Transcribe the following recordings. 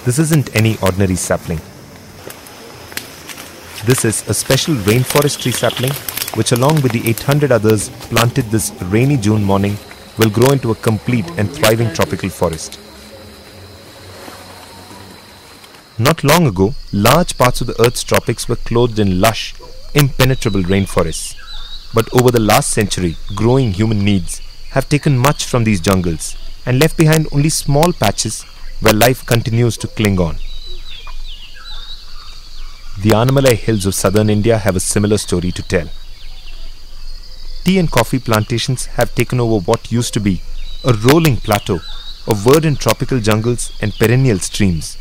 This isn't any ordinary sapling. This is a special rainforest tree sapling which, along with the 800 others planted this rainy June morning, will grow into a complete and thriving tropical forest. Not long ago, large parts of the Earth's tropics were clothed in lush, impenetrable rainforests. But over the last century, growing human needs have taken much from these jungles and left behind only small patches where life continues to cling on. The Annamalai Hills of southern India have a similar story to tell. Tea and coffee plantations have taken over what used to be a rolling plateau of verdant tropical jungles and perennial streams.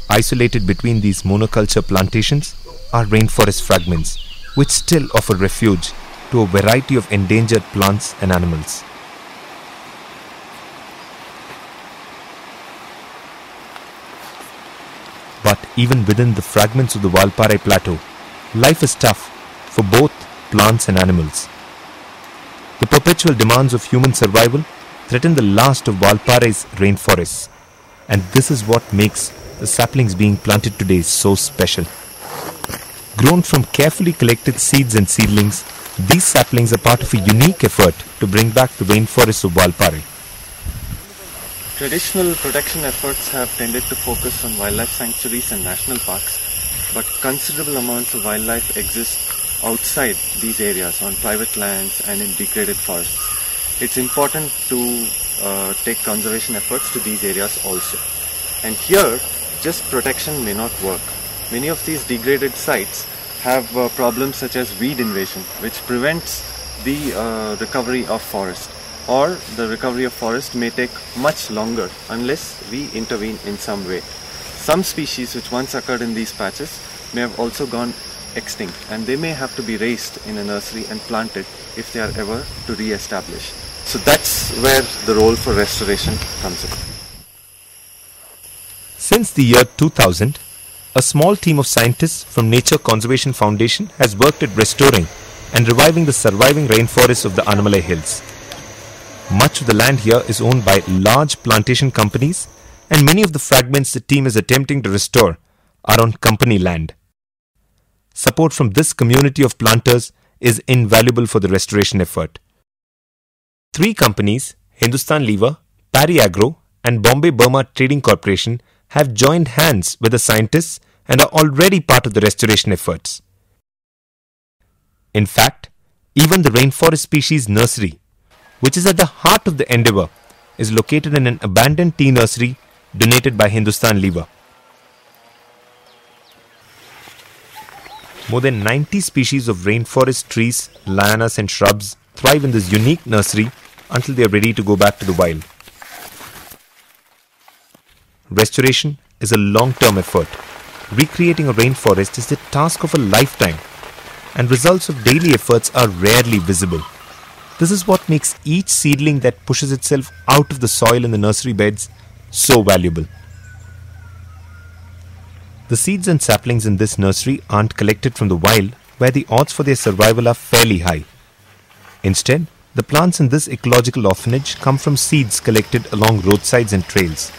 Isolated between these monoculture plantations are rainforest fragments, which still offer refuge to a variety of endangered plants and animals. But even within the fragments of the Valparai Plateau, life is tough for both plants and animals. The perpetual demands of human survival threaten the last of Valparai's rainforests, and this is what makes the saplings being planted today so special. Grown from carefully collected seeds and seedlings, these saplings are part of a unique effort to bring back the rainforests of Valparai. Traditional protection efforts have tended to focus on wildlife sanctuaries and national parks, but considerable amounts of wildlife exist outside these areas on private lands and in degraded forests. It's important to take conservation efforts to these areas also. And here, just protection may not work. Many of these degraded sites have problems such as weed invasion, which prevents the recovery of forest, or the recovery of forest may take much longer unless we intervene in some way. Some species which once occurred in these patches may have also gone extinct, and they may have to be raised in a nursery and planted if they are ever to re-establish. So that's where the role for restoration comes in. Since the year 2000, a small team of scientists from Nature Conservation Foundation has worked at restoring and reviving the surviving rainforests of the Annamalai Hills. Much of the land here is owned by large plantation companies, and many of the fragments the team is attempting to restore are on company land. Support from this community of planters is invaluable for the restoration effort. 3 companies, Hindustan Lever, Pari Agro, and Bombay Burma Trading Corporation, have joined hands with the scientists and are already part of the restoration efforts. In fact, even the rainforest species nursery, which is at the heart of the endeavour, is located in an abandoned tea nursery donated by Hindustan Lever. More than 90 species of rainforest trees, lianas and shrubs thrive in this unique nursery until they are ready to go back to the wild. Restoration is a long-term effort. Recreating a rainforest is the task of a lifetime, and results of daily efforts are rarely visible. This is what makes each seedling that pushes itself out of the soil in the nursery beds so valuable. The seeds and saplings in this nursery aren't collected from the wild, where the odds for their survival are fairly high. Instead, the plants in this ecological orphanage come from seeds collected along roadsides and trails.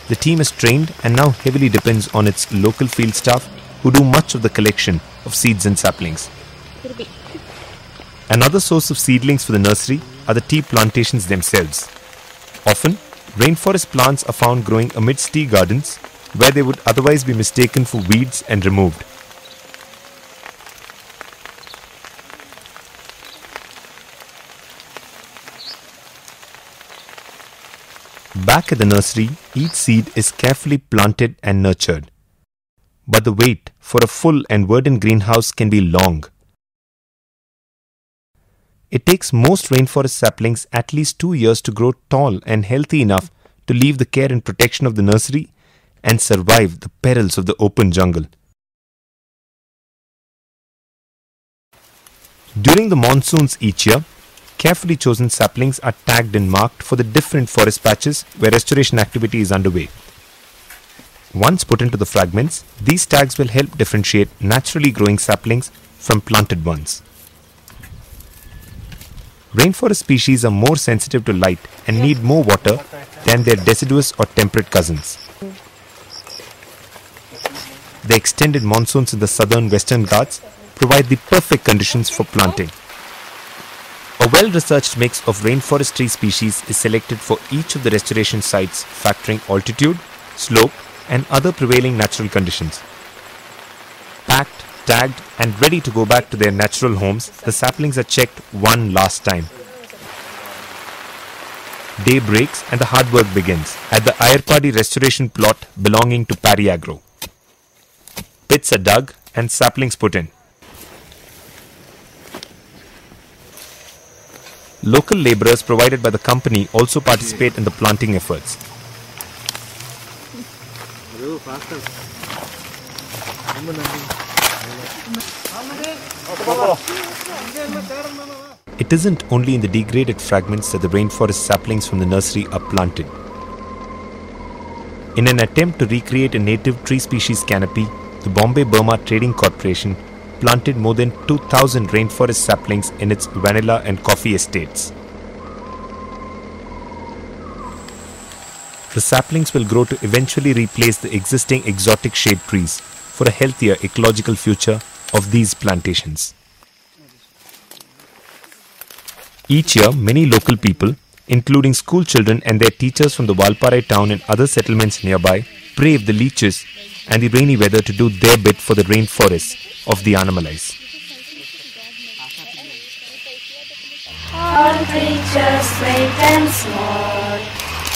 The team is trained and now heavily depends on its local field staff, who do much of the collection of seeds and saplings. Another source of seedlings for the nursery are the tea plantations themselves. Often, rainforest plants are found growing amidst tea gardens, where they would otherwise be mistaken for weeds and removed. Back at the nursery, each seed is carefully planted and nurtured. But the wait for a full and verdant greenhouse can be long. It takes most rainforest saplings at least 2 years to grow tall and healthy enough to leave the care and protection of the nursery and survive the perils of the open jungle. During the monsoons each year, carefully chosen saplings are tagged and marked for the different forest patches where restoration activity is underway. Once put into the fragments, these tags will help differentiate naturally growing saplings from planted ones. Rainforest species are more sensitive to light and need more water than their deciduous or temperate cousins. The extended monsoons in the southern Western Ghats provide the perfect conditions for planting. A well-researched mix of rainforest tree species is selected for each of the restoration sites, factoring altitude, slope, and other prevailing natural conditions. Packed, tagged, and ready to go back to their natural homes, the saplings are checked one last time. Day breaks and the hard work begins at the Ayarpadi restoration plot belonging to Pari Agro. Pits are dug and saplings put in. Local labourers provided by the company also participate in the planting efforts. It isn't only in the degraded fragments that the rainforest saplings from the nursery are planted. In an attempt to recreate a native tree species canopy, the Bombay-Burma Trading Corporation planted more than 2,000 rainforest saplings in its vanilla and coffee estates. The saplings will grow to eventually replace the existing exotic shade trees for a healthier ecological future of these plantations. Each year, many local people, including school children and their teachers from the Valparai town and other settlements nearby, brave the leeches and the rainy weather to do their bit for the rainforests of the Annamalais. All creatures great and small,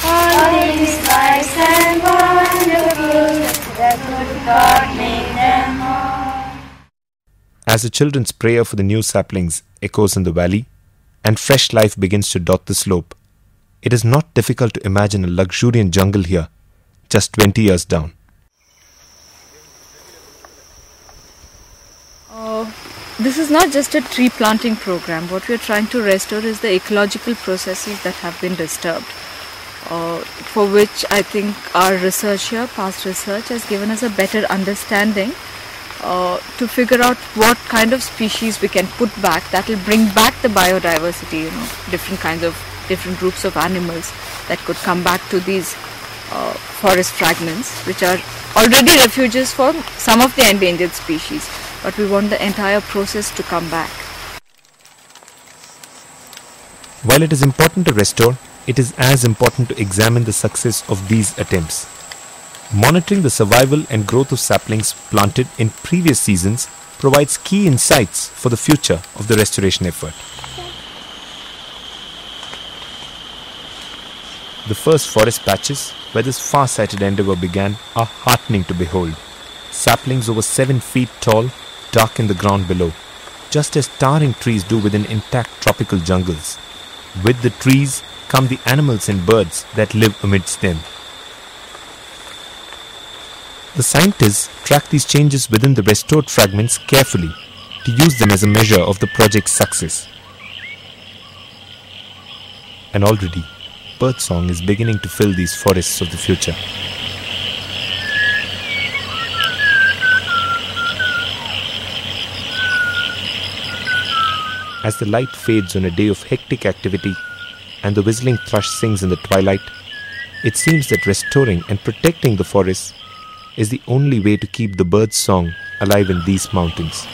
all things nice and wonderful, the good God made them all. As the children's prayer for the new saplings echoes in the valley, and fresh life begins to dot the slope, it is not difficult to imagine a luxuriant jungle here, just 20 years down. This is not just a tree planting program. What we are trying to restore is the ecological processes that have been disturbed, for which I think our research here, past research, has given us a better understanding to figure out what kind of species we can put back that will bring back the biodiversity, different groups of animals that could come back to these forest fragments, which are already refuges for some of the endangered species. But we want the entire process to come back. While it is important to restore, it is as important to examine the success of these attempts. Monitoring the survival and growth of saplings planted in previous seasons provides key insights for the future of the restoration effort. The first forest patches where this far-sighted endeavour began are heartening to behold. Saplings over 7 feet tall darken the ground below, just as towering trees do within intact tropical jungles. With the trees come the animals and birds that live amidst them. The scientists track these changes within the restored fragments carefully to use them as a measure of the project's success. And already, birdsong is beginning to fill these forests of the future. As the light fades on a day of hectic activity and the whistling thrush sings in the twilight, it seems that restoring and protecting the forests is the only way to keep the bird's song alive in these mountains.